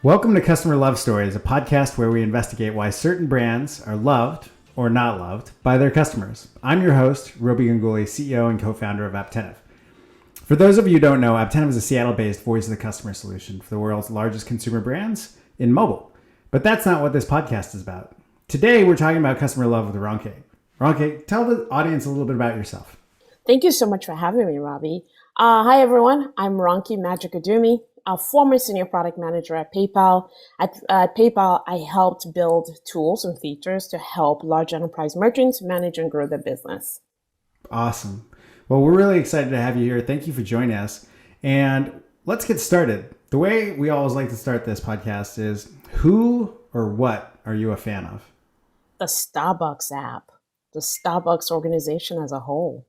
Welcome to Customer Love Stories, a podcast where we investigate why certain brands are loved or not loved by their customers. I'm your host, Robi Ganguly, CEO and co-founder of Apptentive. For those of you who don't know, Apptentive is a Seattle-based voice of the customer solution for the world's largest consumer brands in mobile. But that's not what this podcast is about. Today, we're talking about customer love with Ronke. Ronke, tell the audience a little bit about yourself. Thank you so much for having me, Robbie. Hi, everyone. I'm Ronke Majekodunmi, a former senior product manager at PayPal. At PayPal, I helped build tools and features to help large enterprise merchants manage and grow their business. Awesome. Well, we're really excited to have you here. Thank you for joining us. And let's get started. The way we always like to start this podcast is, who or what are you a fan of? The Starbucks app, the Starbucks organization as a whole.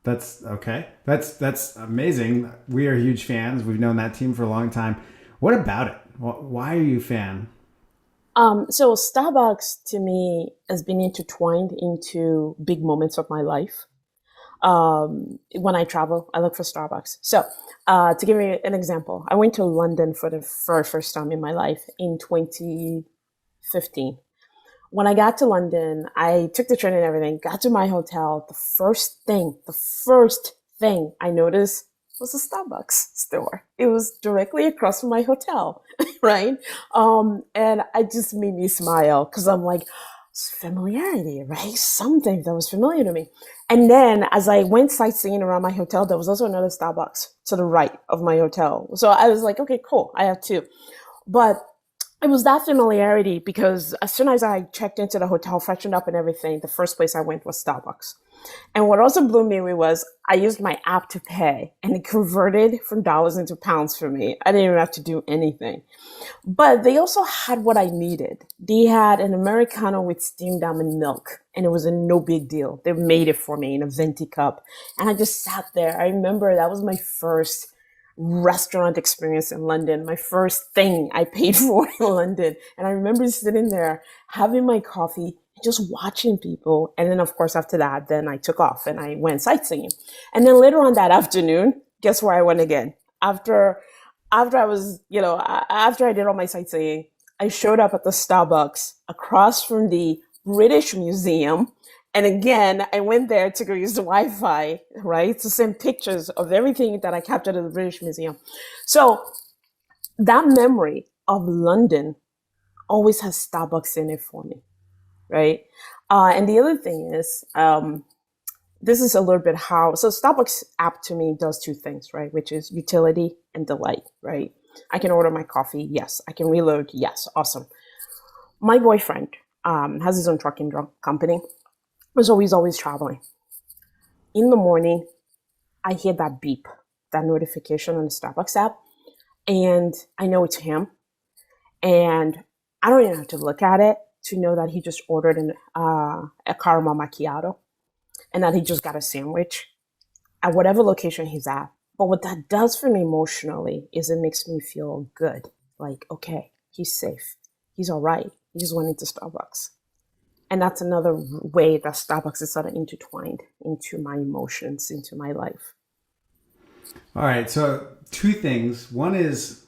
That's okay. That's amazing. We are huge fans. We've known that team for a long time. What about it? Why are you a fan? So Starbucks to me has been intertwined into big moments of my life. When I travel, I look for Starbucks. So to give you an example, I went to London for the first time in my life in 2015. When I got to London, I took the train and everything, got to my hotel. The first thing I noticed was a Starbucks store. It was directly across from my hotel, right? And it just made me smile because I'm like, it's familiarity, right? Something that was familiar to me. And then as I went sightseeing around my hotel, there was also another Starbucks to the right of my hotel. So I was like, okay, cool. I have two. But it was that familiarity because as soon as I checked into the hotel, freshened up and everything, the first place I went was Starbucks. And what also blew me away was I used my app to pay and it converted from dollars into pounds for me. I didn't even have to do anything. But they also had what I needed. They had an Americano with steamed almond milk and it was a no big deal. They made it for me in a venti cup. And I just sat there. I remember that was my first restaurant experience in London, my first thing I paid for in London. And I remember sitting there having my coffee and just watching people. And then of course after that, then I took off and I went sightseeing. And then later on that afternoon, guess where I went again? After I was, after I did all my sightseeing, I showed up at the Starbucks across from the British Museum. And again, I went there to go use the Wi-Fi, right? To send pictures of everything that I captured at the British Museum. So that memory of London always has Starbucks in it for me, right? And the other thing is, this is a little bit so Starbucks app to me does two things, right? Which is utility and delight, right? I can order my coffee. Yes. I can reload. Yes. Awesome. My boyfriend has his own trucking company. Was always traveling. In the morning, I hear that beep, that notification on the Starbucks app, and I know it's him. And I don't even have to look at it to know that he just ordered a caramel macchiato and that he just got a sandwich at whatever location he's at. But what that does for me emotionally is it makes me feel good. Like, okay, he's safe. He's all right. He just went into Starbucks. And that's another way that Starbucks is sort of intertwined into my emotions, into my life. All right. So two things. One is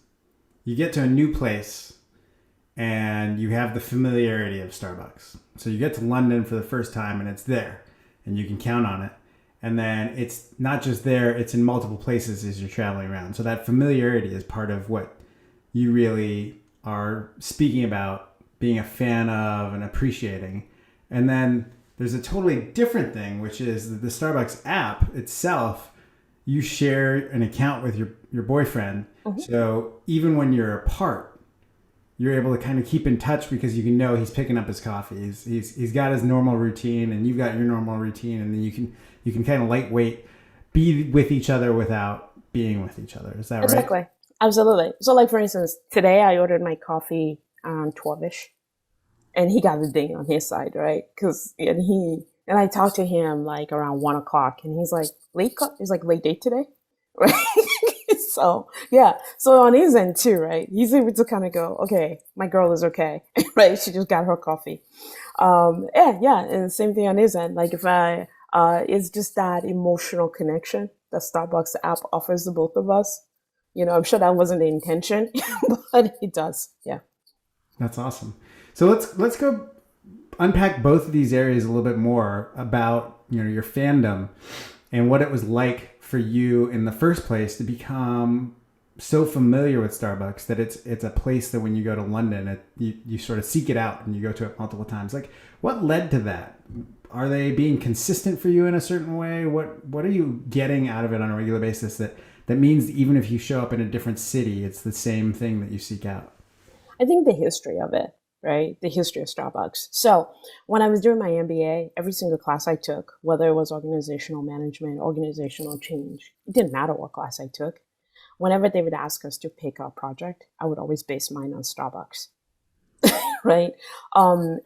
you get to a new place and you have the familiarity of Starbucks. So you get to London for the first time and it's there and you can count on it. And then it's not just there, it's in multiple places as you're traveling around. So that familiarity is part of what you really are speaking about being a fan of and appreciating. And then there's a totally different thing, which is the Starbucks app itself. You share an account with your boyfriend. Mm-hmm. So even when you're apart, you're able to kind of keep in touch because you can know he's picking up his coffee. He's got his normal routine and you've got your normal routine. And then you can kind of lightweight be with each other without being with each other. Is that right? Exactly. Absolutely. So like, for instance, today I ordered my coffee 12-ish. And he got the ding on his side, right? And I talked to him like around 1:00 and he's like, late date today, right? So yeah. So on his end too, right? He's able to kind of go, okay, my girl is okay, right? She just got her coffee. Yeah. And same thing on his end. Like if it's just that emotional connection that Starbucks app offers the both of us. I'm sure that wasn't the intention, but it does. Yeah. That's awesome. So let's go unpack both of these areas a little bit more about your fandom and what it was like for you in the first place to become so familiar with Starbucks that it's a place that when you go to London, you sort of seek it out and you go to it multiple times. Like, what led to that? Are they being consistent for you in a certain way? What are you getting out of it on a regular basis that means even if you show up in a different city, it's the same thing that you seek out? I think the history of it, right? The history of Starbucks. So when I was doing my MBA, every single class I took, whether it was organizational management, organizational change, it didn't matter what class I took. Whenever they would ask us to pick our project, I would always base mine on Starbucks, right?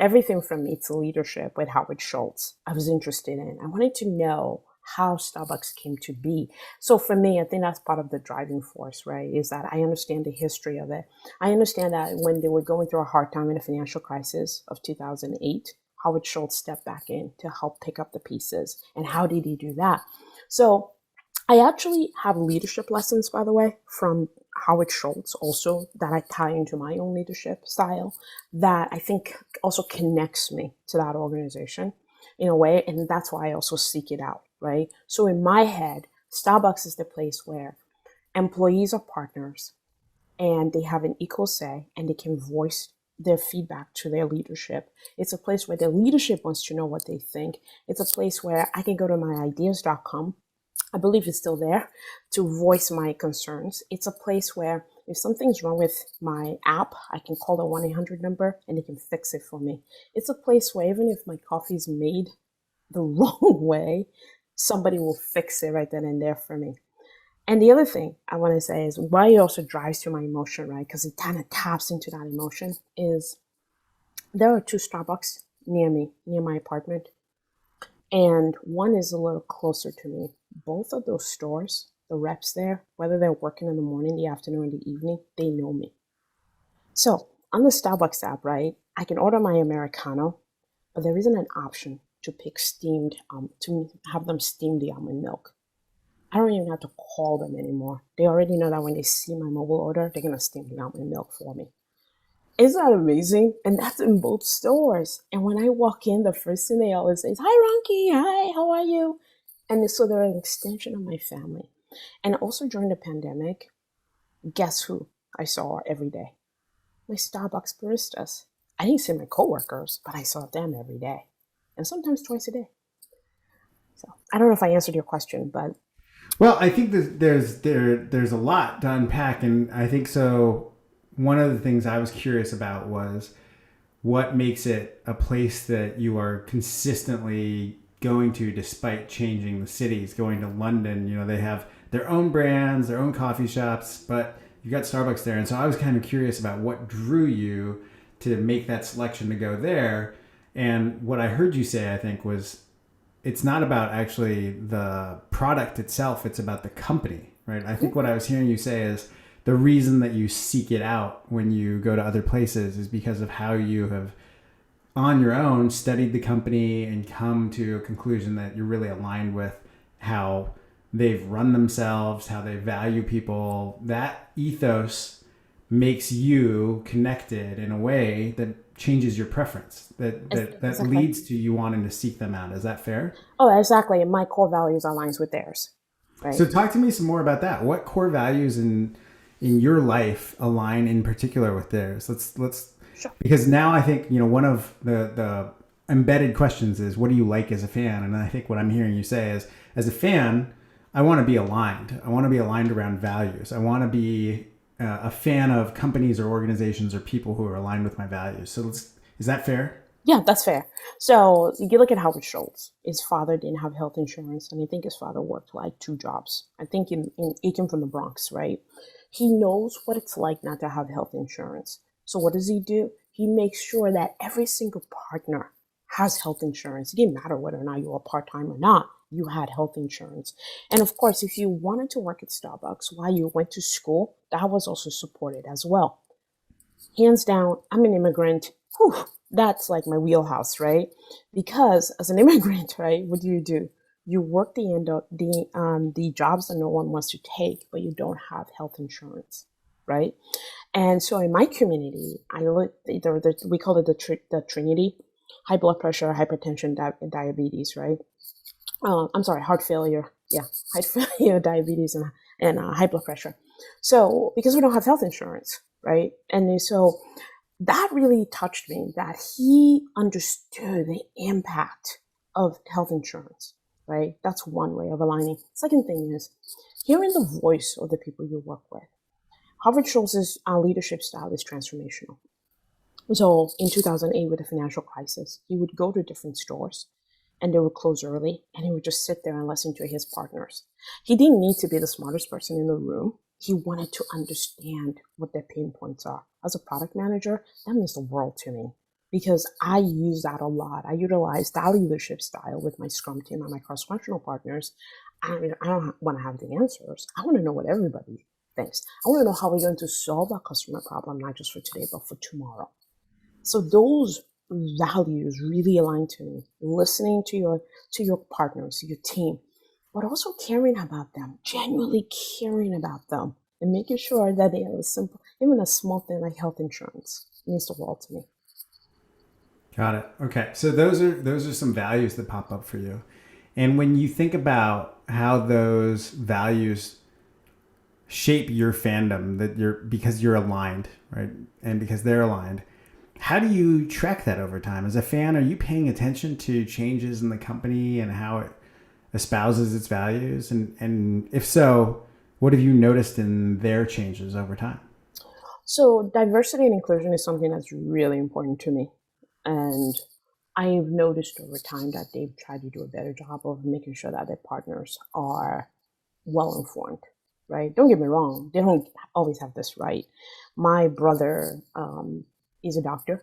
Everything from me to leadership with Howard Schultz, I was interested in. I wanted to know how Starbucks came to be. So for me, I think that's part of the driving force, right? Is that I understand the history of it. I understand that when they were going through a hard time in the financial crisis of 2008, Howard Schultz stepped back in to help pick up the pieces. And how did he do that? So I actually have leadership lessons, by the way, from Howard Schultz also that I tie into my own leadership style that I think also connects me to that organization in a way. And that's why I also seek it out, right? So in my head, Starbucks is the place where employees are partners and they have an equal say and they can voice their feedback to their leadership. It's a place where their leadership wants to know what they think. It's a place where I can go to myideas.com. I believe it's still there to voice my concerns. It's a place where if something's wrong with my app, I can call the 1-800 number and they can fix it for me. It's a place where even if my coffee is made the wrong way, somebody will fix it right then and there for me. And the other thing I want to say is why it also drives to my emotion, right? Because it kind of taps into that emotion is there are 2 Starbucks near me, near my apartment. And one is a little closer to me. Both of those stores, the reps there, whether they're working in the morning, the afternoon, or the evening, they know me. So on the Starbucks app, right, I can order my Americano, but there isn't an option to pick to have them steam the almond milk. I don't even have to call them anymore. They already know that when they see my mobile order, they're going to steam the almond milk for me. Isn't that amazing? And that's in both stores. And when I walk in, the first thing they always say is, "Hi, Ronke. Hi, how are you?" And so they're an extension of my family. And also during the pandemic, guess who I saw every day? My Starbucks baristas. I didn't see my coworkers, but I saw them every day. And sometimes twice a day. So I don't know if I answered your question, but Well, I think that there's a lot to unpack, and I think so. One of the things I was curious about was what makes it a place that you are consistently going to despite changing the cities. Going to London, they have their own brands, their own coffee shops, but you got Starbucks there. And so I was kind of curious about what drew you to make that selection to go there. And what I heard you say, I think, was it's not about actually the product itself, it's about the company, right? I think what I was hearing you say is the reason that you seek it out when you go to other places is because of how you have on your own studied the company and come to a conclusion that you're really aligned with how they've run themselves, how they value people. That ethos makes you connected in a way that changes your preference, that exactly. leads to you wanting to seek them out. Is that fair? Oh, exactly. And my core values aligns with theirs, right? So talk to me some more about that. What core values in your life align in particular with theirs? Let's Sure. Because now I think, one of the embedded questions is, what do you like as a fan? And I think what I'm hearing you say is, as a fan, I want to be aligned. I want to be aligned around values. I want to be a fan of companies or organizations or people who are aligned with my values. So is that fair? Yeah, that's fair. So you look at Howard Schultz. His father didn't have health insurance, and I think his father worked like 2 jobs. I think he came from the Bronx, right? He knows what it's like not to have health insurance. So what does he do? He makes sure that every single partner has health insurance. It didn't matter whether or not you were part-time or not. You had health insurance. And of course, if you wanted to work at Starbucks while you went to school, that was also supported as well. Hands down, I'm an immigrant. Whew, that's like my wheelhouse, right? Because as an immigrant, right, what do? You work the jobs that no one wants to take, but you don't have health insurance, right? And so in my community, we call it the Trinity: high blood pressure, hypertension, diabetes, right? I'm sorry, heart failure. Yeah, heart failure, diabetes, and high blood pressure. So because we don't have health insurance, right? And so that really touched me, that he understood the impact of health insurance, right? That's one way of aligning. Second thing is hearing the voice of the people you work with. Harvard Schultz's leadership style is transformational. So in 2008, with the financial crisis, he would go to different stores and they would close early, and he would just sit there and listen to his partners. He didn't need to be the smartest person in the room. He wanted to understand what their pain points are. As a product manager, that means the world to me because I use that a lot. I utilize that leadership style with my Scrum team and my cross-functional partners. I mean, I don't want to have the answers. I want to know what everybody thinks. I want to know how we're going to solve our customer problem, not just for today, but for tomorrow. So those values really align to me. Listening to your partners, your team, but also caring about them, genuinely caring about them, and making sure that they have even a small thing like health insurance means the world to me. Got it. Okay. So those are some values that pop up for you. And when you think about how those values shape your fandom, because you're aligned, right? And because they're aligned, how do you track that over time? As a fan, are you paying attention to changes in the company and how it espouses its values? And if so, what have you noticed in their changes over time? So diversity and inclusion is something that's really important to me. And I've noticed over time that they've tried to do a better job of making sure that their partners are well informed, right? Don't get me wrong, they don't always have this right. My brother is a doctor.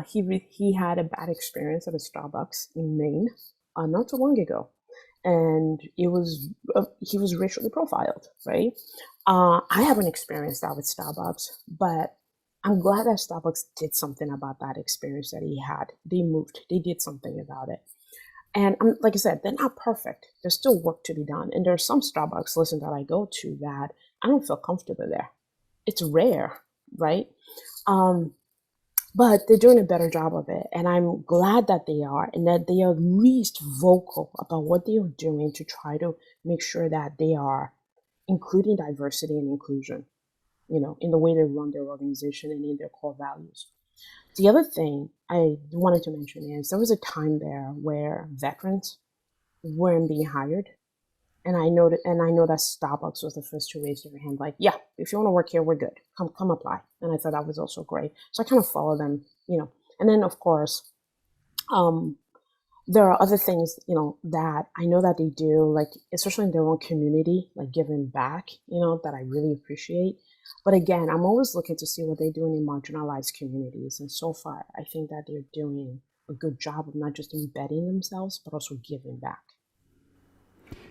He had a bad experience at a Starbucks in Maine not too long ago, and he was racially profiled, right? I haven't experienced that with Starbucks, but I'm glad that Starbucks did something about that experience that he had. They moved, they did something about it. And like I said, they're not perfect. There's still work to be done. And there's some Starbucks, listen, that I go to that I don't feel comfortable there. It's rare, right? But they're doing a better job of it. And I'm glad that they are, and that they are at least vocal about what they are doing to try to make sure that they are including diversity and inclusion, in the way they run their organization and in their core values. The other thing I wanted to mention is there was a time there where veterans weren't being hired. And I know that Starbucks was the first to raise their hand, like, yeah, if you want to work here, we're good. Come apply. And I thought that was also great. So I kind of follow them, And then of course, there are other things, that I know that they do, like especially in their own community, like giving back, that I really appreciate. But again, I'm always looking to see what they're doing in marginalized communities. And so far, I think that they're doing a good job of not just embedding themselves, but also giving back.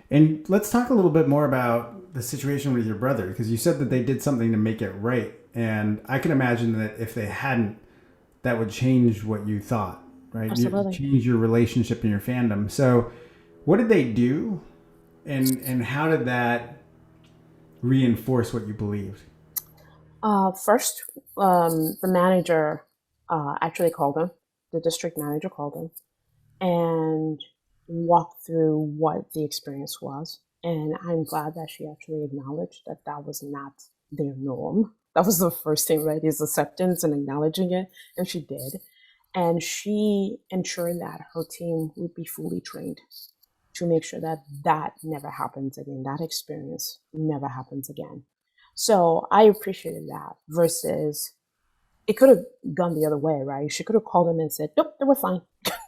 And let's talk a little bit more about the situation with your brother, because you said that they did something to make it right. And I can imagine that if they hadn't, that would change what you thought, right? Absolutely. Change your relationship and your fandom. So what did they do? And how did that reinforce what you believed? First, the manager actually called him. The district manager called him and walked through what the experience was. And I'm glad that she actually acknowledged that that was not their norm. That was the first thing, right? Is acceptance and acknowledging it. And she did. And she ensured that her team would be fully trained to make sure that that never happens again. That experience never happens again. So I appreciated that versus it could have gone the other way, right? She could have called him and said, nope, they were fine.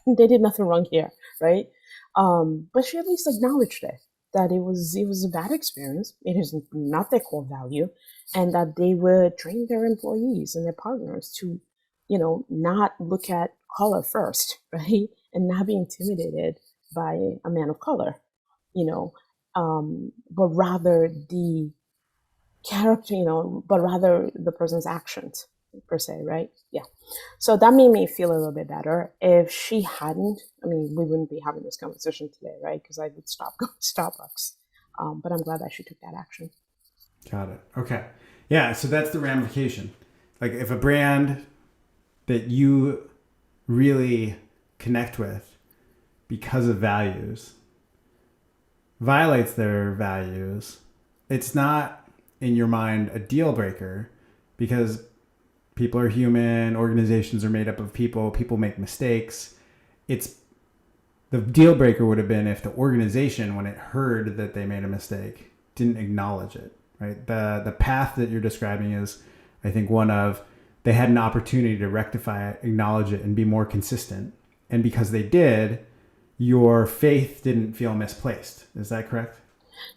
They did nothing wrong here, right? But she at least acknowledged it, that it was a bad experience. It is not their core value, and that they would train their employees and their partners to, not look at color first, right? And not be intimidated by a man of color, but rather the character, but rather the person's actions, per se, right? Yeah. So that made me feel a little bit better. If she hadn't, I mean, we wouldn't be having this conversation today, right? Because I would stop going to Starbucks. But I'm glad that she took that action. Got it. Okay. Yeah. So that's the ramification. Like if a brand that you really connect with because of values violates their values, it's not in your mind a deal breaker because people are human, organizations are made up of people make mistakes. It's the deal breaker would have been if the organization, when it heard that they made a mistake, didn't acknowledge it, right? The path that you're describing is, I think, one of they had an opportunity to rectify it, acknowledge it, and be more consistent. And because they did, your faith didn't feel misplaced. Is that correct?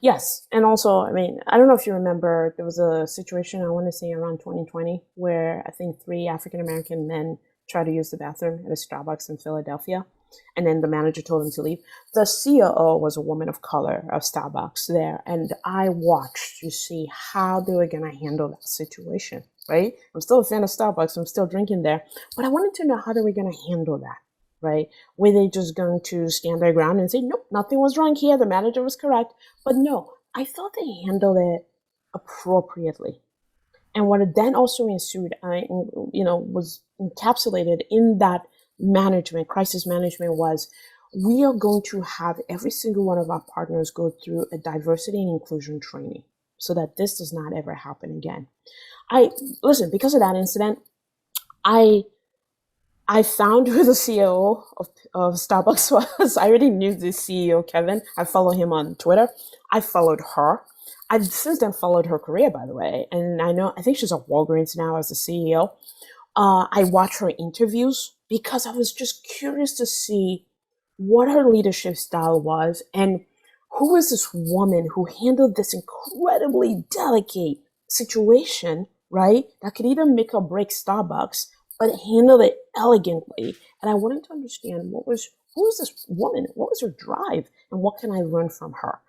Yes. And also, I mean, I don't know if you remember, there was a situation, I want to say around 2020, where I think 3 African American men tried to use the bathroom at a Starbucks in Philadelphia. And then the manager told them to leave. The COO was a woman of color of Starbucks there. And I watched to see how they were going to handle that situation, right? I'm still a fan of Starbucks. I'm still drinking there. But I wanted to know how they were going to handle that, right? Were they just going to stand their ground and say, nope, nothing was wrong here. The manager was correct. But no, I thought they handled it appropriately. And what then also ensued, was encapsulated in that management, crisis management, was we are going to have every single one of our partners go through a diversity and inclusion training so that this does not ever happen again. Because of that incident, I found who the CEO of Starbucks was. I already knew the CEO, Kevin. I follow him on Twitter. I followed her. I've since then followed her career, by the way. And I think she's at Walgreens now as the CEO. I watch her interviews because I was just curious to see what her leadership style was and who is this woman who handled this incredibly delicate situation, right? That could either make or break Starbucks, but handled it elegantly. And I wanted to understand who is this woman? What was her drive? And what can I learn from her?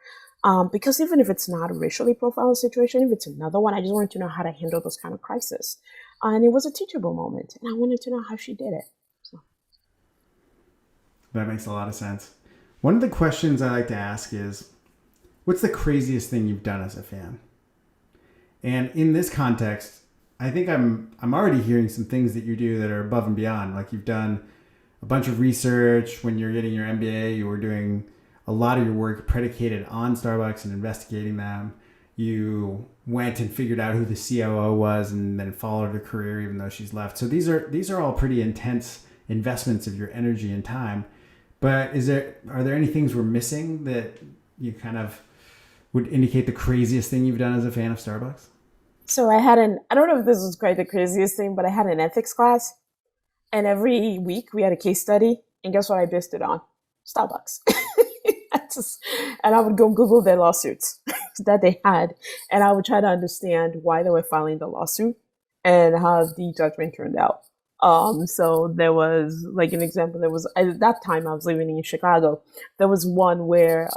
Because even if it's not a racially profiled situation, if it's another one, I just wanted to know how to handle those kind of crises. And it was a teachable moment. And I wanted to know how she did it. So. That makes a lot of sense. One of the questions I like to ask is, what's the craziest thing you've done as a fan? And in this context, I think I'm already hearing some things that you do that are above and beyond. Like you've done a bunch of research when you're getting your MBA. You were doing a lot of your work predicated on Starbucks and investigating them. You went and figured out who the COO was and then followed her career even though she's left. So these are all pretty intense investments of your energy and time. But are there any things we're missing that you kind of would indicate the craziest thing you've done as a fan of Starbucks? So I don't know if this was quite the craziest thing, but I had an ethics class. And every week we had a case study. And guess what I based it on? Starbucks. And I would go Google their lawsuits that they had. And I would try to understand why they were filing the lawsuit and how the judgment turned out. So there was, like an example, at that time I was living in Chicago. There was one where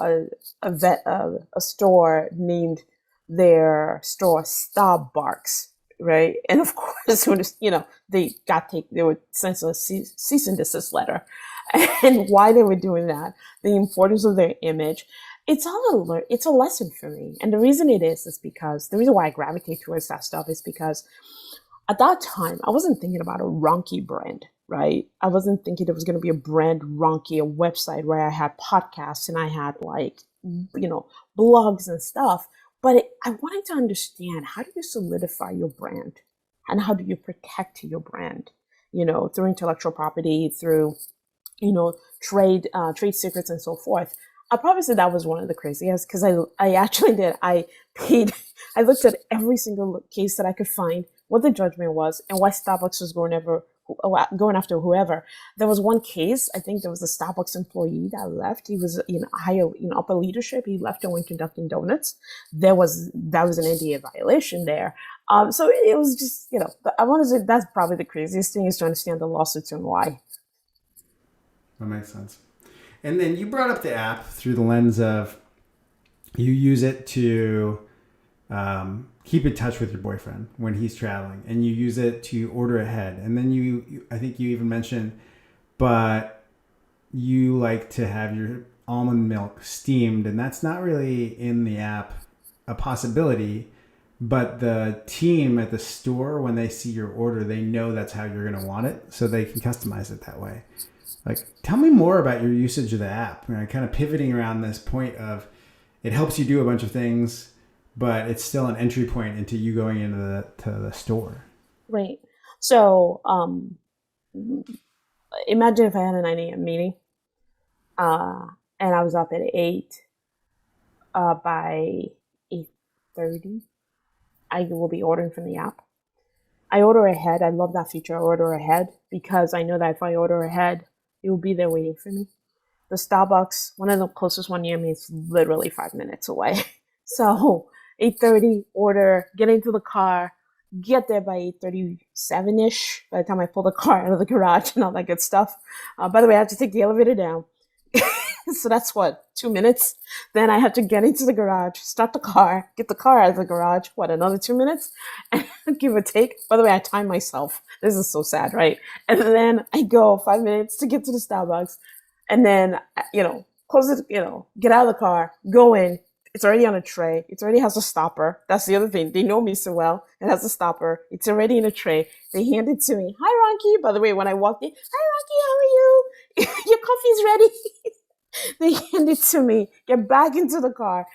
a store named their store Starbucks, right? And of course, when they were sent a cease and desist letter, and why they were doing that, the importance of their image. It's a lesson for me, and the reason the reason why I gravitate towards that stuff is because at that time I wasn't thinking about a Ronke brand, right? I wasn't thinking there was going to be a brand Ronke, a website where I had podcasts and I had blogs and stuff. But I wanted to understand, how do you solidify your brand and how do you protect your brand, through intellectual property, through, trade secrets and so forth. I probably said that was one of the craziest because I actually did. I looked at every single case that I could find, what the judgment was and why Starbucks was going after whoever. There was one case, I think there was a Starbucks employee that left. He was in upper leadership. He left and went to Dunkin' Donuts. That was an NDA violation there. So it was just, I want to say that's probably the craziest thing, is to understand the lawsuits and why. That makes sense. And then you brought up the app through the lens of you use it to keep in touch with your boyfriend when he's traveling, and you use it to order ahead. And then I think you even mentioned, but you like to have your almond milk steamed, and that's not really in the app a possibility, but the team at the store, when they see your order, they know that's how you're going to want it, so they can customize it that way. Like, tell me more about your usage of the app. Kind of pivoting around this point of it helps you do a bunch of things, but it's still an entry point into you going into the store. Right. So imagine if I had a 9 a.m. meeting and I was up at 8. By 8:30, I will be ordering from the app. I order ahead. I love that feature. I order ahead because I know that if I order ahead, it will be there waiting for me. The Starbucks, one of the closest one near me, is literally 5 minutes away. So 8:30, order, get into the car, get there by 8:37-ish, by the time I pull the car out of the garage and all that good stuff. By the way, I have to take the elevator down. So that's what, 2 minutes? Then I have to get into the garage, start the car, get the car out of the garage. What, another 2 minutes? Give or take. By the way, I time myself. This is so sad, right? And then I go 5 minutes to get to the Starbucks. And then, close it, get out of the car, go in. It's already on a tray. It already has a stopper. That's the other thing. They know me so well. It has a stopper. It's already in a tray. They hand it to me. Hi, Ronke. By the way, when I walked in, hi, Ronke, how are you? Your coffee's ready. They hand it to me, get back into the car,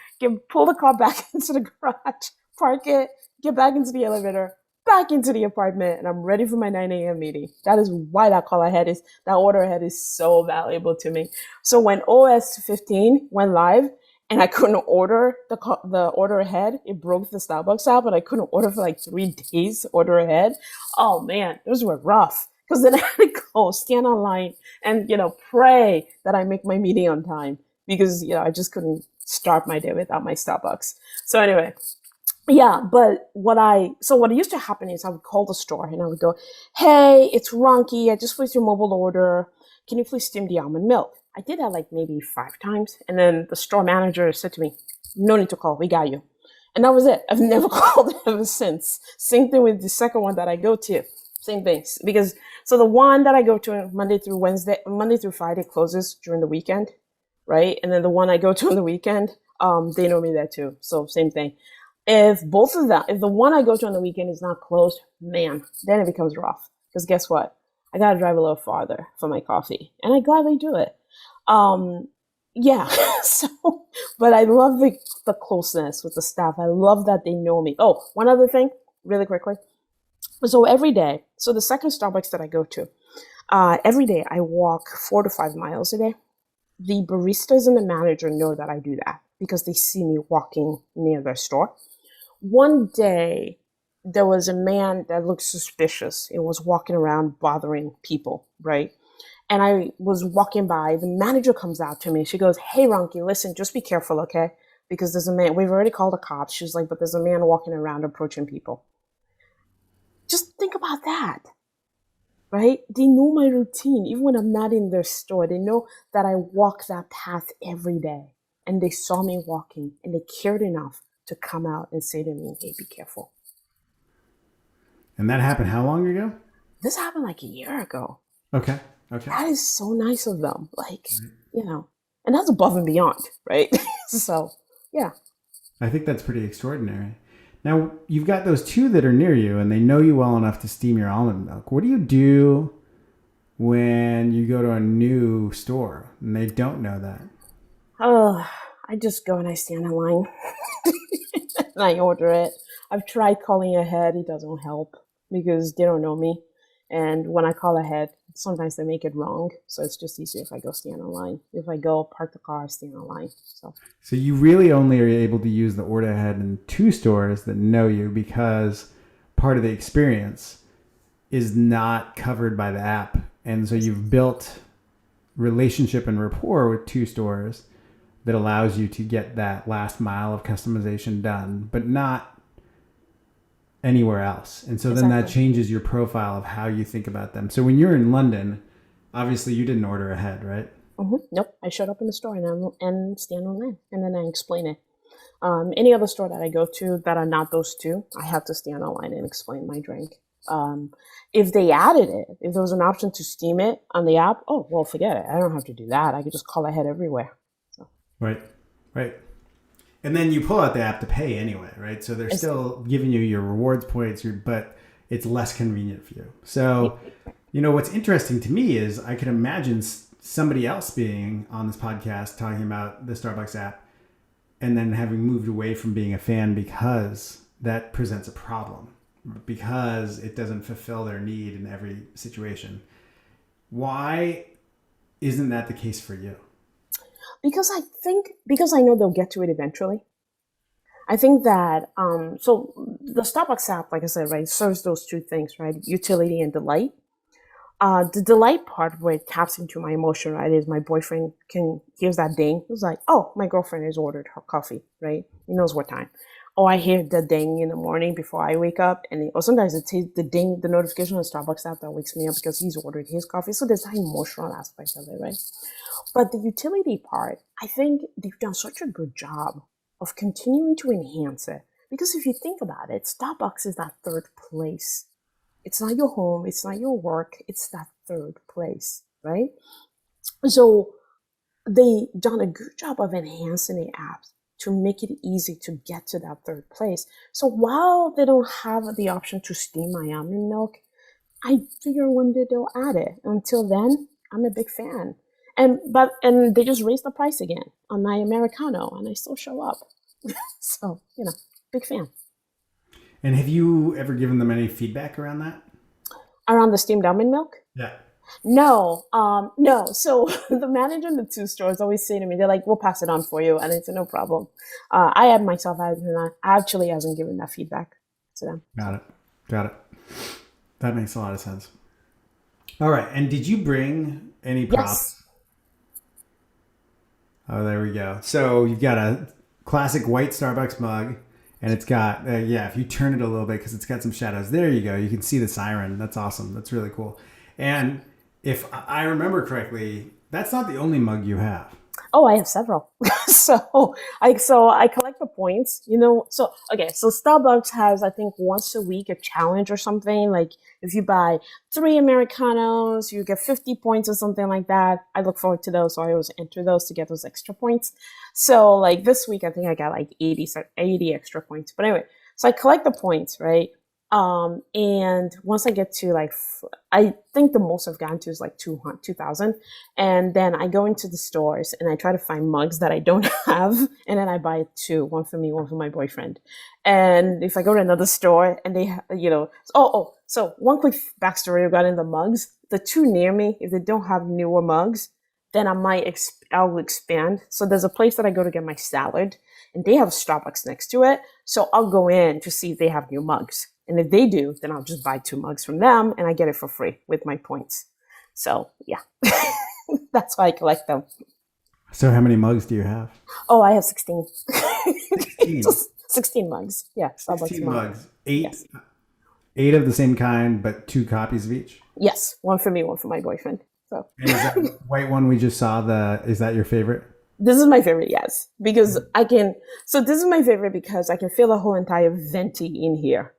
pull the car back into the garage, park it, get back into the elevator, back into the apartment, and I'm ready for my 9 a.m. meeting. That is why that order ahead is so valuable to me. So when OS 15 went live and I couldn't order the order ahead, it broke the Starbucks app, and I couldn't order for like 3 days, order ahead. Oh man, those were rough. Because then I had to go stand online and, pray that I make my meeting on time because, I just couldn't start my day without my Starbucks. So anyway, yeah, but what used to happen is I would call the store and I would go, hey, it's Ronke. I just placed your mobile order. Can you please steam the almond milk? I did that like maybe 5 times. And then the store manager said to me, no need to call. We got you. And that was it. I've never called ever since. Same thing with the second one that I go to. Same things. So the one that I go to Monday through Friday closes during the weekend, right? And then the one I go to on the weekend, they know me there too. So same thing. If the one I go to on the weekend is not closed, man, then it becomes rough. Because guess what? I got to drive a little farther for my coffee. And I gladly do it. Yeah. But I love the closeness with the staff. I love that they know me. Oh, one other thing, really quickly. So every day, the second Starbucks that I go to, every day I walk 4 to 5 miles a day. The baristas and the manager know that I do that because they see me walking near their store. One day, there was a man that looked suspicious. He was walking around bothering people, right? And I was walking by. The manager comes out to me. She goes, hey, Ronke, listen, just be careful, okay? Because there's a man. We've already called the cops. She's like, but there's a man walking around approaching people. Just think about that, right? They know my routine. Even when I'm not in their store, they know that I walk that path every day. And they saw me walking and they cared enough to come out and say to me, hey, be careful. And that happened how long ago? This happened like a year ago. Okay. That is so nice of them. And that's above and beyond, right? So, yeah. I think that's pretty extraordinary. Now, you've got those 2 that are near you, and they know you well enough to steam your almond milk. What do you do when you go to a new store and they don't know that? Oh, I just go and I stand in line and I order it. I've tried calling ahead. It doesn't help because they don't know me. And when I call ahead, sometimes they make it wrong. So it's just easier if I go stand in line. If I go park the car, stand in line. So you really only are able to use the order ahead in 2 stores that know you because part of the experience is not covered by the app. And so you've built relationship and rapport with 2 stores that allows you to get that last mile of customization done, but not anywhere else. And so then that changes your profile of how you think about them. So when you're in London, obviously you didn't order ahead, right? Mm-hmm. Nope. I showed up in the store and stand online, and then I explain it. Any other store that I go to that are not those two, I have to stand online and explain my drink. If they added it, if there was an option to steam it on the app, oh, well, forget it. I don't have to do that. I could just call ahead everywhere. So. Right. And then you pull out the app to pay anyway, right? So they're still giving you your rewards points, but it's less convenient for you. So, what's interesting to me is I can imagine somebody else being on this podcast talking about the Starbucks app and then having moved away from being a fan because that presents a problem, because it doesn't fulfill their need in every situation. Why isn't that the case for you? Because I know they'll get to it eventually. I think that, so the Starbucks app, like I said, right, serves those two things, right? Utility and delight. The delight part where it taps into my emotion, right, is my boyfriend hears that ding. He's like, oh, my girlfriend has ordered her coffee, right? He knows what time. Or I hear the ding in the morning before I wake up. Or sometimes it's the ding, the notification on the Starbucks app that wakes me up because he's ordered his coffee. So there's that emotional aspect of it, right? But the utility part, I think they've done such a good job of continuing to enhance it. Because if you think about it, Starbucks is that third place. It's not your home. It's not your work. It's that third place, right? So they've done a good job of enhancing the app to make it easy to get to that third place. So while they don't have the option to steam my almond milk, I figure one day they'll add it. Until then, I'm a big fan. And they just raised the price again on my Americano, and I still show up. So, big fan. And have you ever given them any feedback around that? Around the steamed almond milk? Yeah. No. So the manager in the two stores always say to me, they're like, we'll pass it on for you. And I said, no problem. I actually hasn't given that feedback to them. Got it. That makes a lot of sense. All right. And did you bring any props? Yes. Oh, there we go. So you've got a classic white Starbucks mug, and it's got, if you turn it a little bit because it's got some shadows. There you go. You can see the siren. That's awesome. That's really cool. And if I remember correctly, that's not the only mug you have. Oh, I have several. So I collect the points, So Starbucks has, I think, once a week a challenge or something. Like if you buy 3 Americanos, you get 50 points or something like that. I look forward to those. So I always enter those to get those extra points. So like this week, I think I got like 80 extra points. But anyway, so I collect the points, right? And once I get to I think the most I've gotten to is like 2,000. And then I go into the stores and I try to find mugs that I don't have. And then I buy 2, one for me, one for my boyfriend. And if I go to another store and they, so one quick backstory regarding the mugs, the 2 near me, if they don't have newer mugs, then I'll expand. So there's a place that I go to get my salad and they have Starbucks next to it. So I'll go in to see if they have new mugs. And if they do, then I'll just buy 2 mugs from them and I get it for free with my points. So yeah, that's why I collect them. So how many mugs do you have? Oh, I have 16. 16? 16 mugs. Yeah, Starbucks 16 mugs. 8? Yes. 8 of the same kind, but 2 copies of each? Yes, one for me, one for my boyfriend. So. And is that white one we just saw, is that your favorite? This is my favorite, yes. Because this is my favorite because I can feel the whole entire venti in here.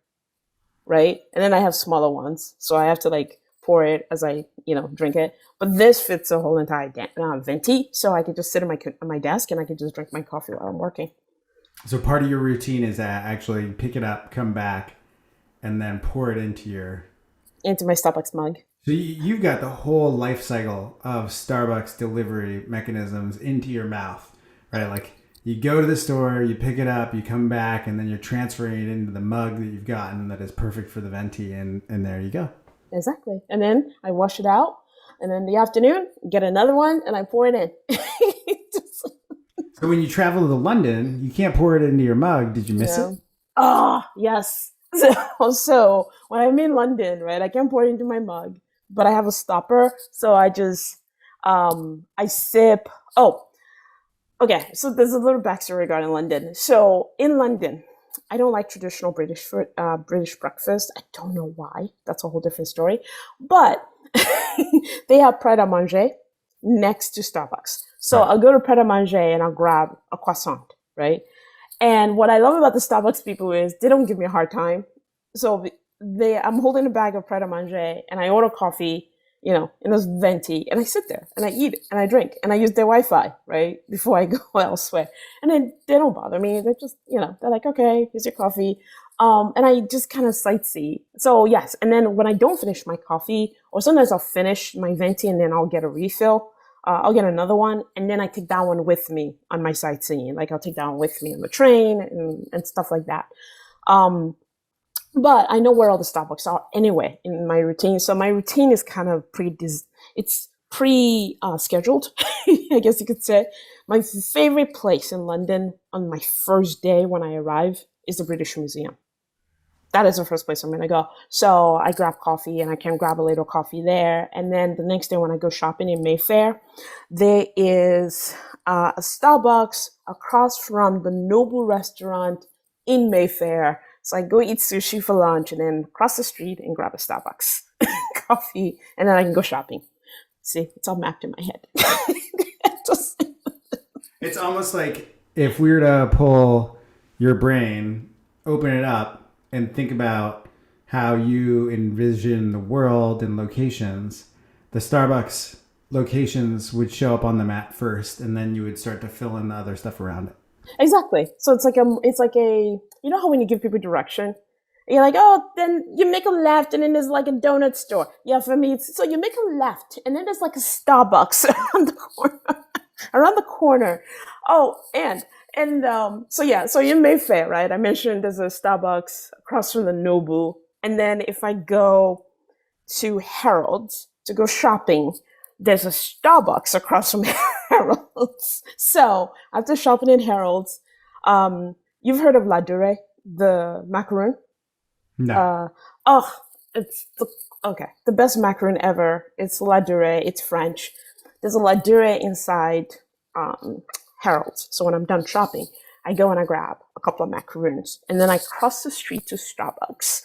Right? And then I have smaller ones. So I have to pour it as I, drink it. But this fits the whole entire venti. So I can just sit at my desk and I can just drink my coffee while I'm working. So part of your routine is that actually pick it up, come back, and then pour it into my Starbucks mug. So you've got the whole life cycle of Starbucks delivery mechanisms into your mouth, right? Like you go to the store, you pick it up, you come back, and then you're transferring it into the mug that you've gotten that is perfect for the venti, and there you go. Exactly. And then I wash it out, and then in the afternoon, get another one, and I pour it in. So when you travel to London, you can't pour it into your mug. Did you miss it? Oh, yes. So when I'm in London, right, I can't pour it into my mug, but I have a stopper. So I just, I sip. Oh, okay. So there's a little backstory regarding London. So in London, I don't like traditional British breakfast. I don't know why. That's a whole different story. But they have Pret a Manger next to Starbucks. So I'll go to Pret a Manger and I'll grab a croissant, right? And what I love about the Starbucks people is they don't give me a hard time. So I'm holding a bag of Pret a Manger and I order coffee, in this venti, and I sit there and I eat it and I drink and I use their Wi-Fi, right, before I go elsewhere. And then they don't bother me. They're just, they're like, okay, here's your coffee. And I just kind of sightsee. So yes. And then when I don't finish my coffee, or sometimes I'll finish my venti and then I'll get a refill. I'll get another one, and then I take that one with me on my sightseeing. Like I'll take that one with me on the train and stuff like that. But I know where all the Starbucks are anyway in my routine. So my routine is kind of scheduled, I guess you could say. My favorite place in London on my first day when I arrive is the British Museum. That is the first place I'm going to go. So I grab coffee and I can grab a little coffee there. And then the next day when I go shopping in Mayfair, there is a Starbucks across from the Noble restaurant in Mayfair. So I go eat sushi for lunch and then cross the street and grab a Starbucks coffee. And then I can go shopping. See, it's all mapped in my head. It's almost like if we were to pull your brain, open it up, and think about how you envision the world and locations, the Starbucks locations would show up on the map first, and then you would start to fill in the other stuff around it. Exactly. So it's like how when you give people direction, you're like, oh, then you make a left, and then there's like a donut store. Yeah, for me, so you make a left, and then there's like a Starbucks around the corner. Oh, so in Mayfair, right? I mentioned there's a Starbucks across from the Noble. And then if I go to Harold's to go shopping, there's a Starbucks across from Harold's. So after shopping in Harold's, you've heard of La Durée, the macaroon? No. It's the best macaroon ever. It's La Durée. It's French. There's a La Durée inside Harold's. So when I'm done shopping, I go and I grab a couple of macaroons, and then I cross the street to Starbucks,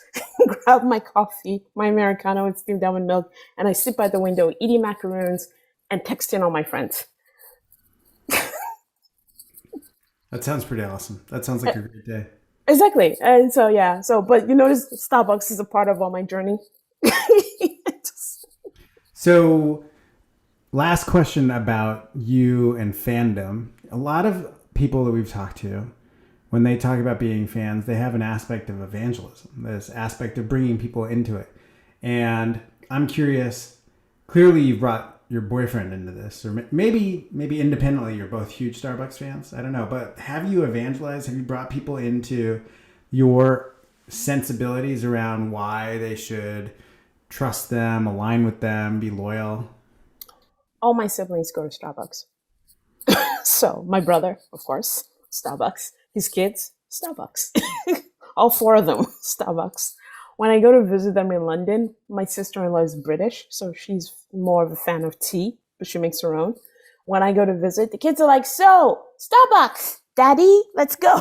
grab my coffee, my Americano with steamed almond milk, and I sit by the window eating macaroons and texting all my friends. That sounds pretty awesome. That sounds like a great day. Exactly. And but you notice Starbucks is a part of all my journey. So, last question about you and fandom. A lot of people that we've talked to, when they talk about being fans, they have an aspect of evangelism, this aspect of bringing people into it. And I'm curious, clearly you've brought your boyfriend into this, or maybe independently you're both huge Starbucks fans. I don't know, but have you evangelized? Have you brought people into your sensibilities around why they should trust them, align with them, be loyal? All my siblings go to Starbucks. So my brother, of course, Starbucks. His kids, Starbucks. All four of them, Starbucks. When I go to visit them in London, my sister-in-law is British, so she's more of a fan of tea, but she makes her own. When I go to visit, the kids are like, so, Starbucks, Daddy, let's go.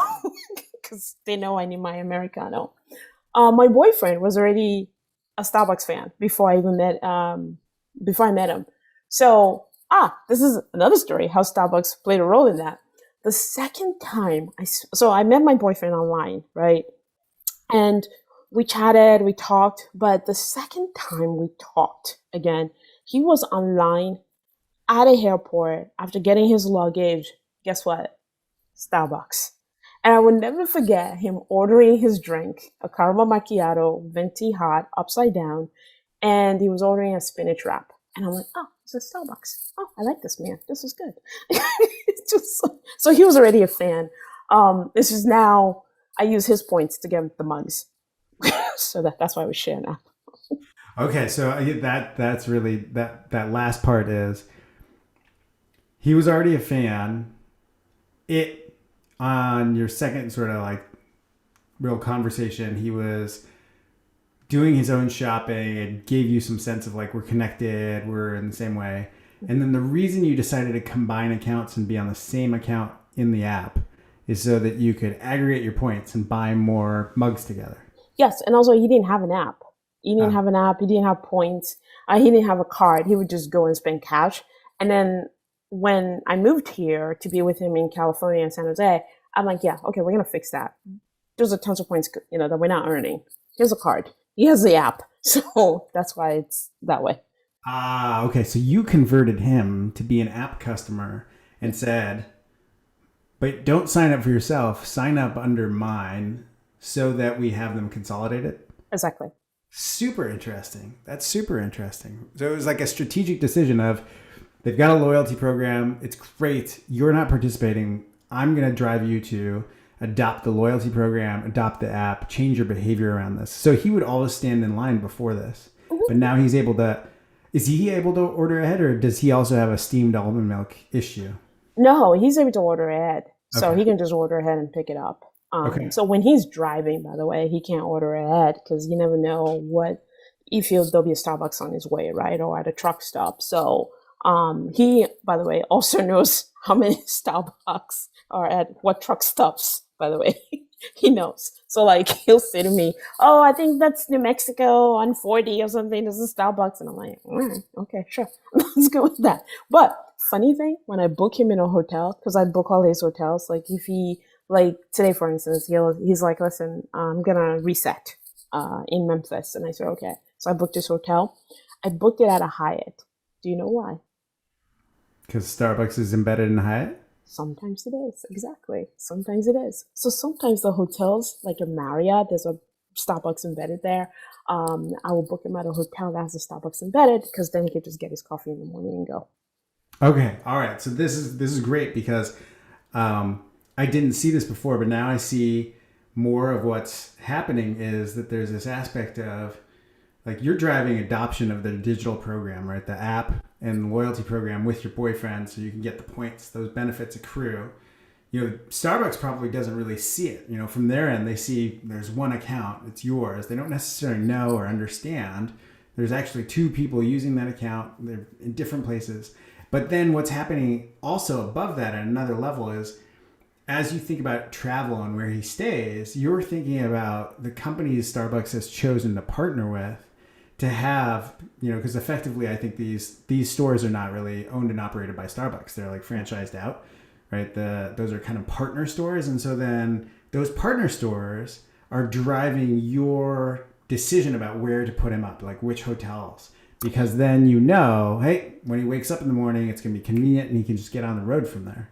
Because they know I need my Americano. My boyfriend was already a Starbucks fan before I met him. So, this is another story, how Starbucks played a role in that. The second time, I met my boyfriend online, right? And we chatted, we talked, but the second time we talked again, he was online at a airport after getting his luggage. Guess what? Starbucks. And I will never forget him ordering his drink, a caramel macchiato, venti hot, upside down, and he was ordering a spinach wrap. And I'm like, oh, it's a Starbucks. Oh, I like this man. This is good. It's just so he was already a fan. This is now, I use his points to get the mugs. So that's why we share now. Okay, so that's really that last part is he was already a fan. It on your second sort of like real conversation, he was doing his own shopping and gave you some sense of like we're connected, we're in the same way. And then the reason you decided to combine accounts and be on the same account in the app is so that you could aggregate your points and buy more mugs together. Yes, and also he didn't have an app. He didn't have an app. He didn't have points. He didn't have a card. He would just go and spend cash. And then when I moved here to be with him in California and San Jose, I'm like, yeah, okay, we're gonna fix that. There's a tons of points, that we're not earning. Here's a card. Here's the app. So that's why it's that way. Ah, okay. So you converted him to be an app customer and said, but don't sign up for yourself. Sign up under mine so that we have them consolidated. Exactly. Super interesting. That's super interesting. So it was like a strategic decision of they've got a loyalty program. It's great. You're not participating. I'm going to drive you to adopt the loyalty program, adopt the app, change your behavior around this. So he would always stand in line before this. Mm-hmm. But now he's able to, is he able to order ahead or does he also have a steamed almond milk issue? No, he's able to order ahead. So Okay. he can just order ahead and pick it up. Okay. So when he's driving, by the way, he can't order ahead because you never know what he feels there'll be a Starbucks on his way, right? Or at a truck stop. So he, by the way, also knows how many Starbucks are at what truck stops, by the way. He knows. So like he'll say to me, oh, I think that's New Mexico on 40 or something. There's a Starbucks. And I'm like, okay, sure. Let's go with that. But funny thing, when I book him in a hotel, because I book all his hotels, like if he, like today, for instance, he's like, listen, I'm going to reset in Memphis. And I said, okay. So I booked this hotel. I booked it at a Hyatt. Do you know why? Because Starbucks is embedded in Hyatt? Sometimes it is. Exactly. Sometimes it is. So sometimes the hotels, like a Marriott, there's a Starbucks embedded there. I will book him at a hotel that has a Starbucks embedded because then he can just get his coffee in the morning and go. Okay. All right. So this is great because I didn't see this before, but now I see more of what's happening is that there's this aspect of like you're driving adoption of the digital program, right? The app and the loyalty program with your boyfriend so you can get the points, those benefits accrue. Starbucks probably doesn't really see it. From their end, they see there's one account, it's yours. They don't necessarily know or understand. There's actually two people using that account. They're in different places. But then what's happening also above that at another level is as you think about travel and where he stays, you're thinking about the companies Starbucks has chosen to partner with to have, because effectively I think these stores are not really owned and operated by Starbucks. They're like franchised out, right? Those are kind of partner stores. And so then those partner stores are driving your decision about where to put him up, like which hotels. Because then hey, when he wakes up in the morning, it's going to be convenient and he can just get on the road from there.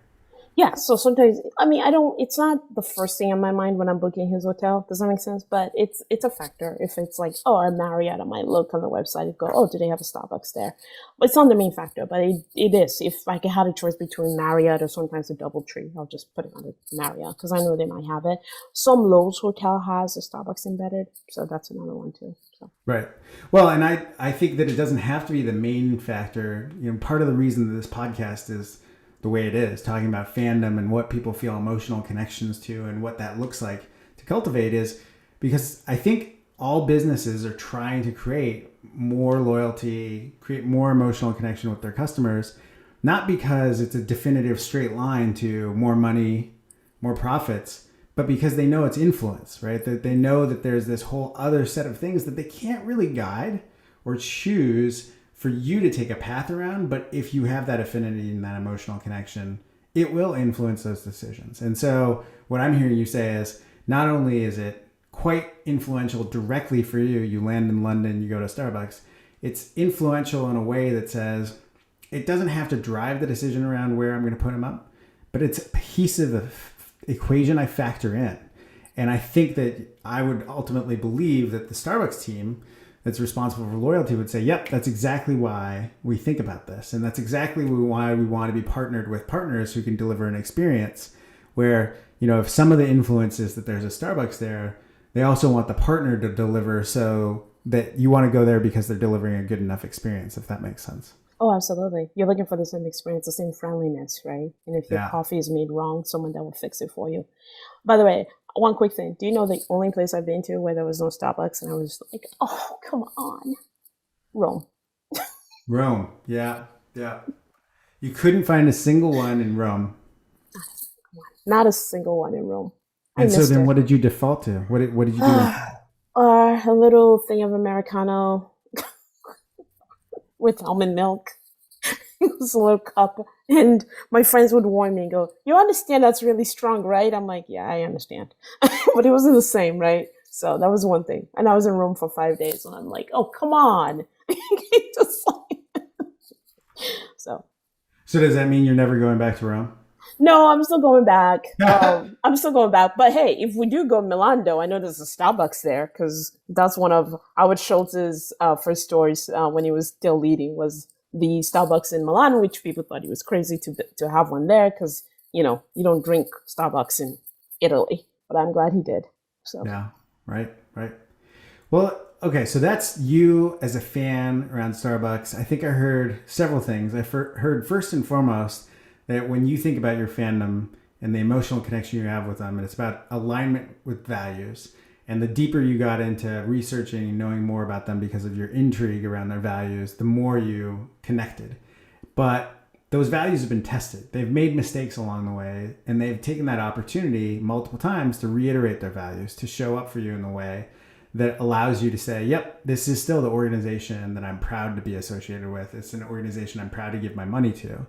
Yeah, so sometimes, it's not the first thing on my mind when I'm booking his hotel. Does that make sense? But it's a factor. If it's like, oh, I'm Marriott, I might look on the website and go, oh, do they have a Starbucks there? But it's not the main factor, but it is. If I had a choice between Marriott or sometimes a DoubleTree, I'll just put it on the Marriott because I know they might have it. Some Lowe's hotel has a Starbucks embedded, so that's another one too. So. Right. Well, and I think that it doesn't have to be the main factor. Part of the reason that this podcast is the way it is, talking about fandom and what people feel emotional connections to and what that looks like to cultivate is because I think all businesses are trying to create more loyalty, create more emotional connection with their customers, not because it's a definitive straight line to more money, more profits, but because they know it's influence, right? That they know that there's this whole other set of things that they can't really guide or choose for you to take a path around, but if you have that affinity and that emotional connection, it will influence those decisions. And so what I'm hearing you say is not only is it quite influential directly for you, you land in London, you go to Starbucks, it's influential in a way that says it doesn't have to drive the decision around where I'm going to put them up, but it's a piece of the equation I factor in. And I think that I would ultimately believe that the Starbucks team that's responsible for loyalty would say, yep, that's exactly why we think about this. And that's exactly why we want to be partnered with partners who can deliver an experience where, if some of the influence is that there's a Starbucks there, they also want the partner to deliver so that you want to go there because they're delivering a good enough experience, if that makes sense. Oh, absolutely. You're looking for the same experience, the same friendliness, right? And if your coffee is made wrong, someone that will fix it for you. By the way, one quick thing. Do you know the only place I've been to where there was no Starbucks and I was like, oh, come on. Rome. Rome. Yeah. Yeah. You couldn't find a single one in Rome. Not a single one in Rome. And so then what did you default to? What did you do? A little thing of Americano with almond milk. It was a little cup. And my friends would warn me and go, you understand that's really strong, right? I'm like, yeah, I understand. But it wasn't the same, right? So that was one thing. And I was in Rome for 5 days and I'm like, oh, come on. Just like, so. So does that mean you're never going back to Rome? No, I'm still going back. I'm still going back. But hey, if we do go Milan, though, I know there's a Starbucks there because that's one of Howard Schultz's first stories when he was still leading was the Starbucks in Milan, which people thought he was crazy to have one there because, you don't drink Starbucks in Italy. But I'm glad he did. So Yeah, right. Well, okay, so that's you as a fan around Starbucks. I think I heard several things. I heard first and foremost that when you think about your fandom and the emotional connection you have with them, and it's about alignment with values. And the deeper you got into researching and knowing more about them because of your intrigue around their values, the more you connected. But those values have been tested. They've made mistakes along the way, and they've taken that opportunity multiple times to reiterate their values, to show up for you in the way that allows you to say, yep, this is still the organization that I'm proud to be associated with. It's an organization I'm proud to give my money to.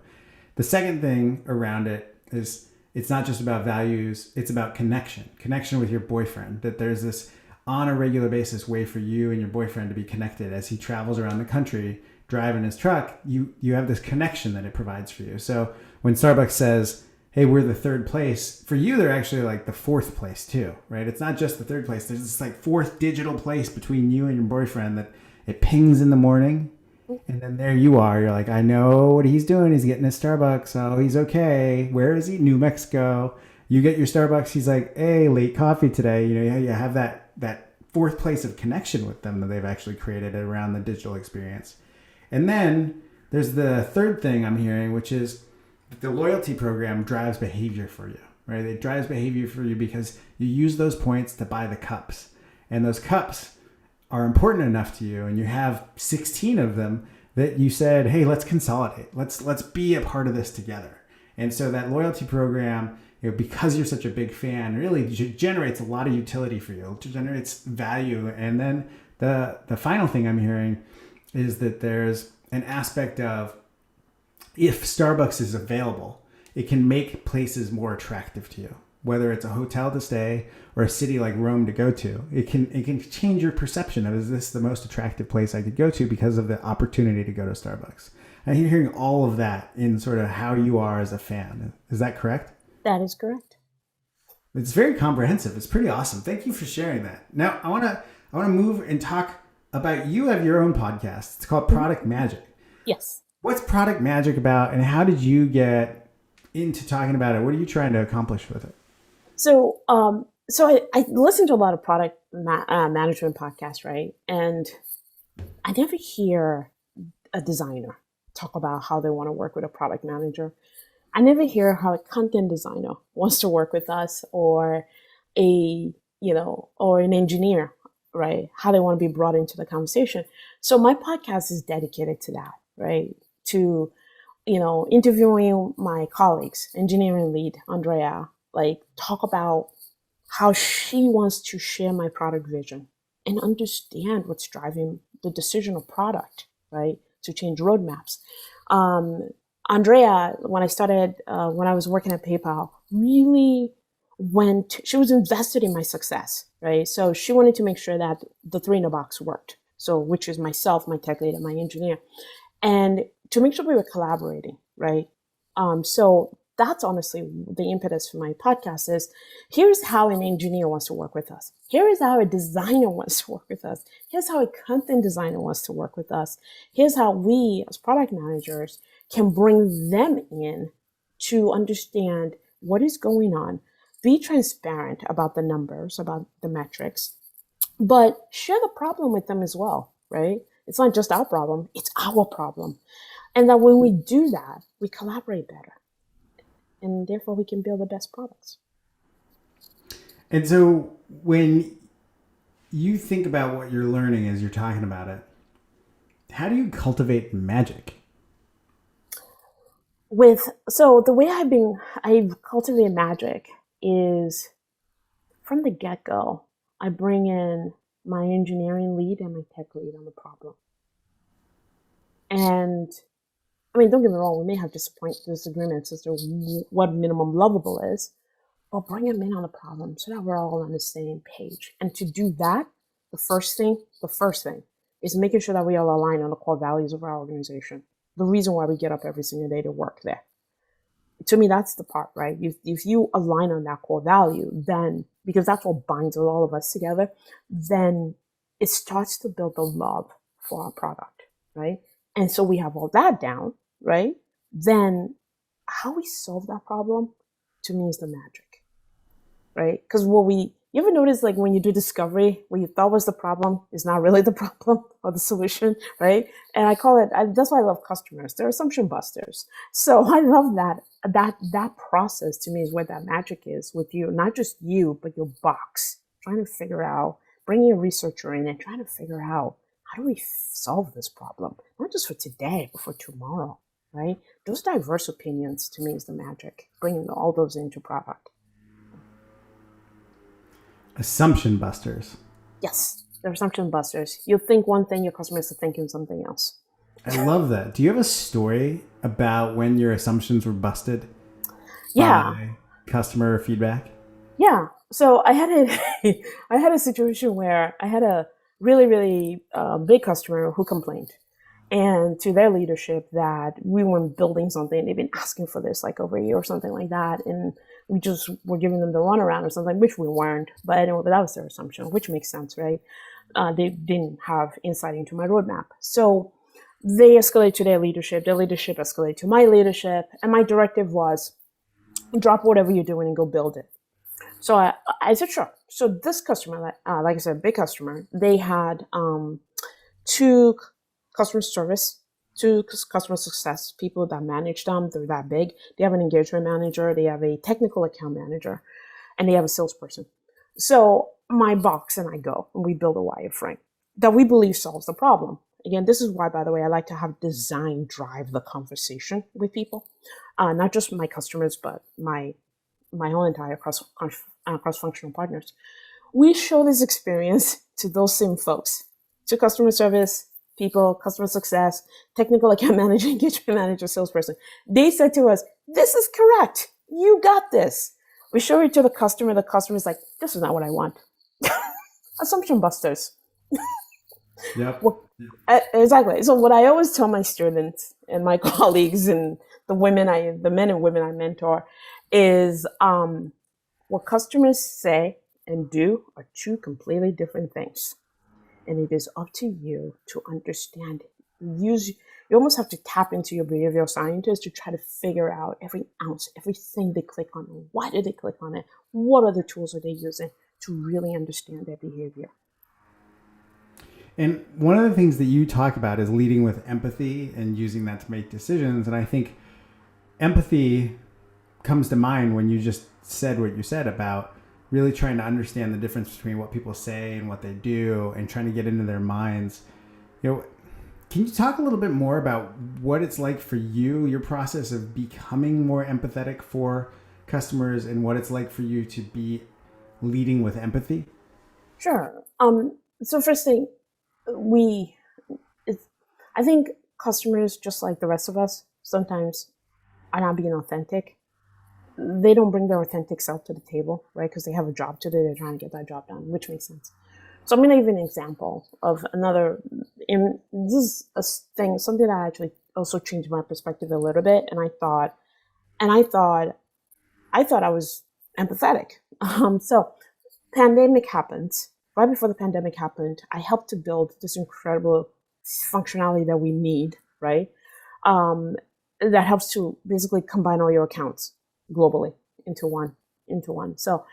The second thing around it is it's not just about values, it's about connection with your boyfriend, that there's this on a regular basis way for you and your boyfriend to be connected as he travels around the country driving his truck. You have this connection that it provides for you. So when Starbucks says, hey, we're the third place, for you, they're actually like the fourth place too, right? It's not just the third place. There's this like fourth digital place between you and your boyfriend that it pings in the morning. And then there you are. You're like, I know what he's doing. He's getting his Starbucks. Oh, he's okay. Where is he? New Mexico. You get your Starbucks. He's like, hey, late coffee today. You have that fourth place of connection with them that they've actually created around the digital experience. And then there's the third thing I'm hearing, which is the loyalty program drives behavior for you, right? It drives behavior for you because you use those points to buy the cups. And those cups are important enough to you, and you have 16 of them that you said, hey, let's consolidate. Let's be a part of this together. And so that loyalty program, because you're such a big fan, really generates a lot of utility for you. It generates value. And then the final thing I'm hearing is that there's an aspect of if Starbucks is available, it can make places more attractive to you. Whether it's a hotel to stay or a city like Rome to go to, it can change your perception of, is this the most attractive place I could go to because of the opportunity to go to Starbucks? And you're hearing all of that in sort of how you are as a fan. Is that correct? that is correct. It's very comprehensive. It's pretty awesome. Thank you for sharing that. Now I want to move and talk about, you have your own podcast. It's called Product Magic. Yes. What's Product Magic about, and how did you get into talking about it? What are you trying to accomplish with it? So, I listen to a lot of product management podcasts, right? And I never hear a designer talk about how they want to work with a product manager. I never hear how a content designer wants to work with us, or or an engineer, right? How they want to be brought into the conversation. So my podcast is dedicated to that, right? To, interviewing my colleagues, engineering lead, Andrea, like talk about how she wants to share my product vision and understand what's driving the decision of product, right? To change roadmaps. Andrea, when I was working at PayPal, really she was invested in my success, right? So she wanted to make sure that the three in a box worked. So, which is myself, my tech lead, and my engineer. And to make sure we were collaborating, right? So that's honestly the impetus for my podcast is, here's how an engineer wants to work with us. Here is how a designer wants to work with us. Here's how a content designer wants to work with us. Here's how we as product managers can bring them in to understand what is going on, be transparent about the numbers, about the metrics, but share the problem with them as well, right? It's not just our problem, it's our problem. And that when we do that, we collaborate better. And therefore we can build the best products. And so when you think about what you're learning as you're talking about it, how do you cultivate magic? So the way I've cultivated magic is from the get-go, I bring in my engineering lead and my tech lead on the problem. And I mean, don't get me wrong, we may have disagreements as to what minimum lovable is, but bring them in on the problem so that we're all on the same page. And to do that, the first thing is making sure that we all align on the core values of our organization. The reason why we get up every single day to work there. To me, that's the part, right? If you align on that core value, then, because that's what binds all of us together, then it starts to build the love for our product, right? And so we have all that down, right? Then how we solve that problem, to me, is the magic, right? Because you ever notice, like, when you do discovery, what you thought was the problem is not really the problem or the solution, right? And I call it, that's why I love customers. They're assumption busters. So I love that process. To me, is where that magic is with you, not just you, but your box, trying to figure out, bringing a researcher in and trying to figure out, how do we solve this problem? Not just for today, but for tomorrow, right? Those diverse opinions, to me, is the magic, bringing all those into product. Assumption busters. Yes, they're assumption busters. You think one thing, your customers are thinking something else. I love that. Do you have a story about when your assumptions were busted? Yeah. By customer feedback? Yeah. So I had a situation where I had a really, really big customer who complained, and to their leadership, that we weren't building something. They've been asking for this like over a year or something like that, and we just were giving them the runaround or something, which we weren't. But anyway, but that was their assumption, which makes sense, right? They didn't have insight into my roadmap. So they escalated to their leadership escalated to my leadership, and my directive was, drop whatever you're doing and go build it. So I said, sure. So this customer, like I said, big customer, they had two customer success people that manage them. They're that big. They have an engagement manager, they have a technical account manager, and they have a salesperson. So my box and I go, and we build a wireframe that we believe solves the problem. Again, this is why, by the way, I like to have design drive the conversation with people, not just my customers, but my whole entire cross-functional partners. We show this experience to those same folks, to customer service people, customer success, technical account manager, engagement manager, salesperson. They said to us, this is correct. You got this. We show it to the customer. The customer is like, this is not what I want. Assumption busters. Yep. Well, exactly. So what I always tell my students and my colleagues and the men and women I mentor is what customers say and do are two completely different things. And it is up to you to understand. You almost have to tap into your behavioral scientist to try to figure out every ounce, everything they click on. Why did they click on it? What other tools are they using to really understand their behavior? And one of the things that you talk about is leading with empathy and using that to make decisions. And I think empathy comes to mind when you just said what you said about really trying to understand the difference between what people say and what they do and trying to get into their minds. Can you talk a little bit more about what it's like for you, your process of becoming more empathetic for customers, and what it's like for you to be leading with empathy? Sure. So first thing, I think customers, just like the rest of us, sometimes are not being authentic. They don't bring their authentic self to the table, right? Because they have a job to do. They're trying to get that job done, which makes sense. So I'm going to give you an example of this is a thing, something that actually also changed my perspective a little bit. And I thought I was empathetic. So pandemic happened. Right before the pandemic happened, I helped to build this incredible functionality that we need, right? That helps to basically combine all your accounts globally into one. So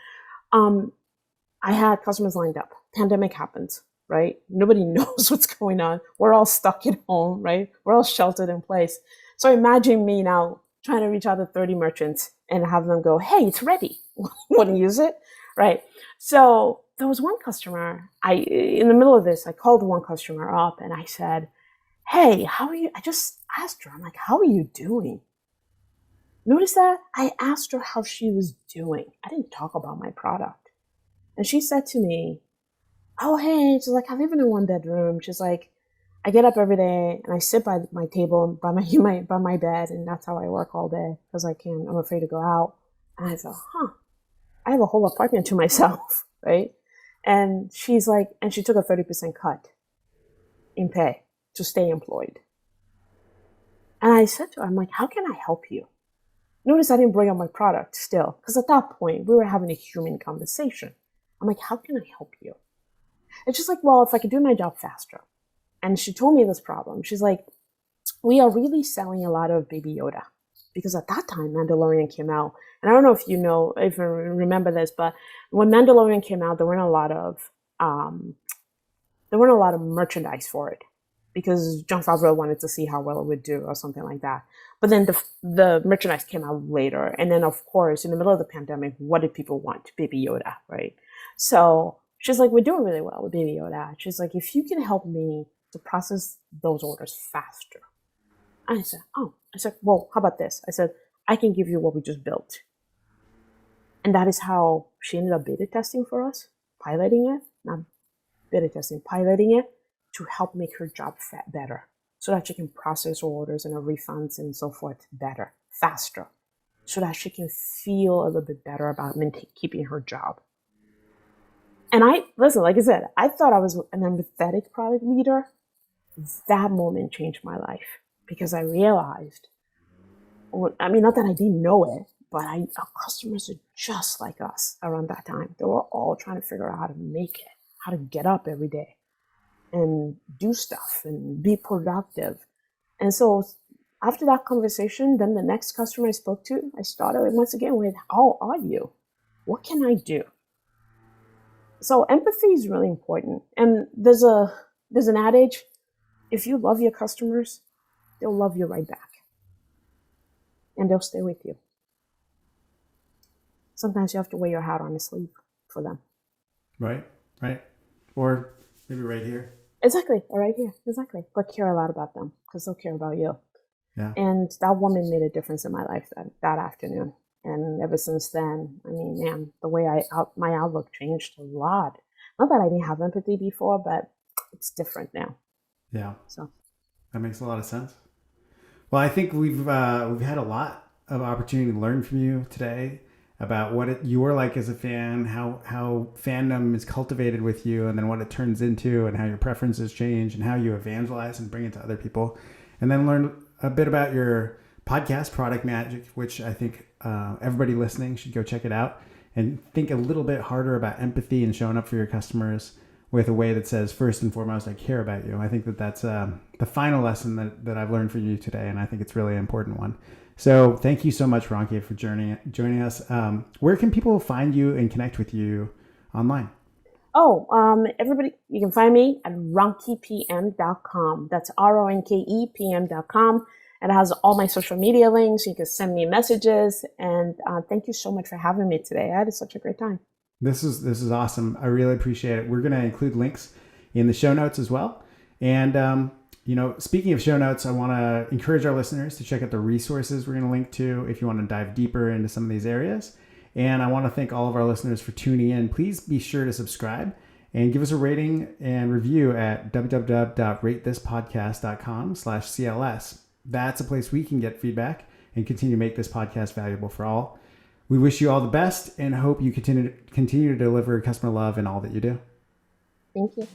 I had customers lined up. Pandemic happens, right? Nobody knows what's going on. We're all stuck at home, right? We're all sheltered in place. So imagine me now trying to reach out to 30 merchants and have them go, hey, it's ready. Want to use it? Right. So there was one customer, in the middle of this, I called one customer up and I said, hey, how are you? I just asked her, I'm like, how are you doing? Notice that I asked her how she was doing. I didn't talk about my product. And she said to me, oh, hey, she's like, I live in a 1-bedroom. She's like, I get up every day and I sit by my table, by my bed, and that's how I work all day because I'm afraid to go out. And I thought, I have a whole apartment to myself, right? And she's like, and she took a 30% cut in pay to stay employed. And I said to her, I'm like, how can I help you? Notice I didn't bring up my product still, because at that point we were having a human conversation. I'm like, how can I help you? It's just like, well, if I could do my job faster. And she told me this problem. She's like, we are really selling a lot of Baby Yoda. Because at that time, Mandalorian came out. And I don't know if if you remember this, but when Mandalorian came out, there weren't a lot of merchandise for it. Because Jon Favreau wanted to see how well it would do or something like that. But then the merchandise came out later. And then, of course, in the middle of the pandemic, what did people want? Baby Yoda, right? So she's like, we're doing really well with Baby Yoda. She's like, if you can help me to process those orders faster. I said, well, how about this? I said, I can give you what we just built. And that is how she ended up beta testing for us, piloting it to help make her job better so that she can process orders and her refunds and so forth better, faster, so that she can feel a little bit better about keeping her job. And like I said, I thought I was an empathetic product leader. That moment changed my life because I realized, not that I didn't know it, but our customers are just like us around that time. They were all trying to figure out how to make it, how to get up every day and do stuff and be productive. And so after that conversation, then the next customer I spoke to, I started once again with, how are you? What can I do? So empathy is really important. And there's an adage, if you love your customers, they'll love you right back. And they'll stay with you. Sometimes you have to wear your hat on the sleeve for them. Right. Or maybe right here. Exactly, or right here, exactly. But care a lot about them because they'll care about you. Yeah. And that woman made a difference in my life that afternoon. And ever since then, the way my outlook changed a lot. Not that I didn't have empathy before, but it's different now. Yeah. So that makes a lot of sense. Well, I think we've had a lot of opportunity to learn from you today about what you were like as a fan, how fandom is cultivated with you, and then what it turns into, and how your preferences change, and how you evangelize and bring it to other people, and then learn a bit about your podcast, Product Magic, which I think everybody listening should go check it out and think a little bit harder about empathy and showing up for your customers with a way that says, first and foremost, I care about you. I think that's the final lesson that I've learned from you today, and I think it's really an important one. So thank you so much, Ronke, for joining us. Where can people find you and connect with you online? Everybody, you can find me at ronkepm.com. That's RONKEPM.com. It has all my social media links. You can send me messages. And thank you so much for having me today. I had such a great time. This is awesome. I really appreciate it. We're going to include links in the show notes as well. And, speaking of show notes, I want to encourage our listeners to check out the resources we're going to link to if you want to dive deeper into some of these areas. And I want to thank all of our listeners for tuning in. Please be sure to subscribe and give us a rating and review at www.ratethispodcast.com/CLS. That's a place we can get feedback and continue to make this podcast valuable for all. We wish you all the best and hope you continue to deliver customer love in all that you do. Thank you.